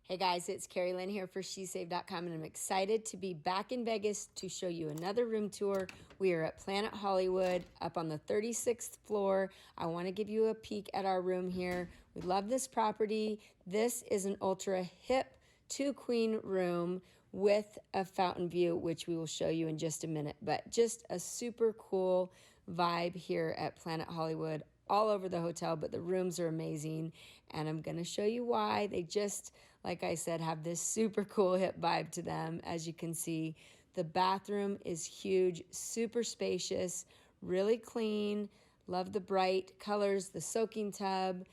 Hey guys, it's Carrie Lynn here for SheSave.com, and I'm excited to be back in Vegas to show you another room tour. We are at Planet Hollywood up on the 36th floor. I want to give you a peek at our room here. We love this property. This is an ultra hip 2-queen room with a fountain view, which we will show you in just a minute, but just a super cool vibe here at Planet Hollywood. All over the hotel, but the rooms are amazing, and I'm going to show you why. They just, like I said, have this super cool hip vibe to them. As you can see, the bathroom is huge, super spacious, really clean. Love the bright colors, the soaking tub.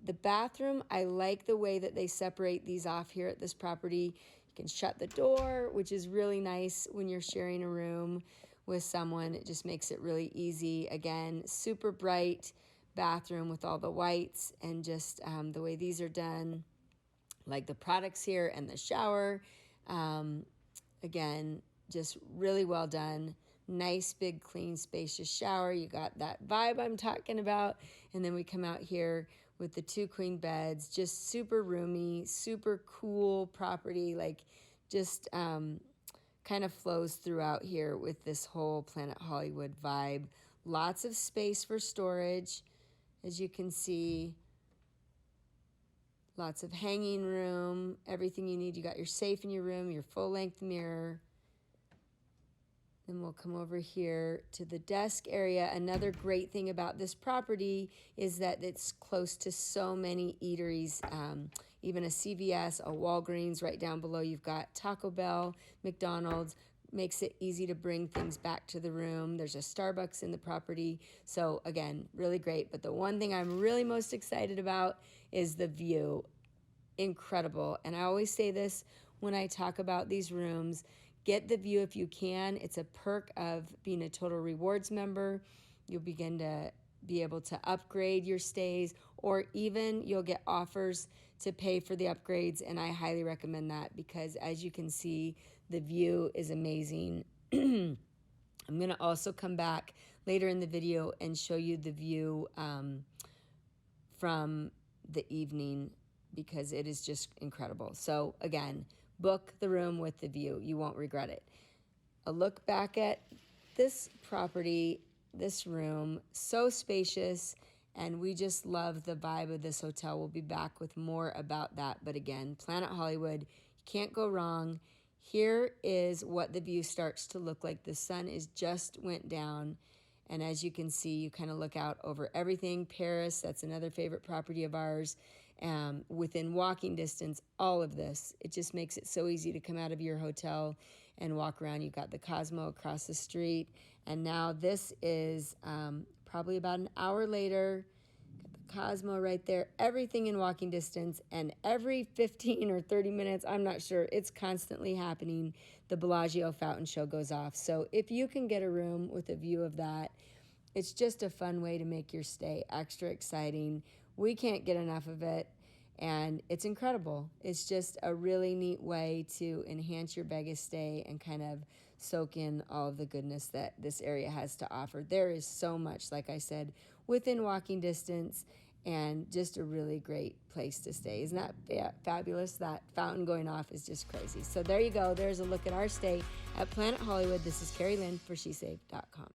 The bathroom, I like the way that they separate these off here at this property. You can shut the door, which is really nice when you're sharing a room with someone. It just makes it really easy. Again, super bright bathroom with all the whites, and just the way these are done, like the products here and the shower. Again, just really well done. Nice, big, clean, spacious shower. You got that vibe I'm talking about. And then we come out here with the 2 queen beds, just super roomy, super cool property. Like just kind of flows throughout here with this whole Planet Hollywood vibe. Lots of space for storage, as you can see. Lots of hanging room, everything you need. You got your safe in your room, your full-length mirror. Then we'll come over here to the desk area. Another great thing about this property is that it's close to so many eateries, even a CVS, a Walgreens. Right down below, you've got Taco Bell, McDonald's. Makes it easy to bring things back to the room. There's a Starbucks in the property. So again, really great. But the one thing I'm really most excited about is the view. Incredible. And I always say this when I talk about these rooms: get the view if you can. It's a perk of being a Total Rewards member. You'll begin to be able to upgrade your stays, or even you'll get offers to pay for the upgrades, and I highly recommend that because, as you can see, the view is amazing. I'm going to also come back later in the video and show you the view from the evening, because it is just incredible. So again, book the room with the view. You won't regret it. A look back at this property, this room, so spacious, and we just love the vibe of this hotel. We'll be back with more about that. But again, Planet Hollywood, you can't go wrong. Here is what the view starts to look like. The sun is just went down. And as you can see, you kind of look out over everything. Paris, that's another favorite property of ours. Within walking distance, all of this. It just makes it so easy to come out of your hotel and walk around. You've got the Cosmo across the street. And now this is probably about an hour later. Got the Cosmo right there. Everything in walking distance. And every 15 or 30 minutes, I'm not sure, it's constantly happening, the Bellagio fountain show goes off. So if you can get a room with a view of that, it's just a fun way to make your stay extra exciting. We can't get enough of it, and it's incredible. It's just a really neat way to enhance your Vegas stay and kind of soak in all of the goodness that this area has to offer. There is so much, like I said, within walking distance, and just a really great place to stay. Isn't that fabulous? That fountain going off is just crazy. So there you go. There's a look at our stay at Planet Hollywood. This is Carrie Lynn for SheSave.com.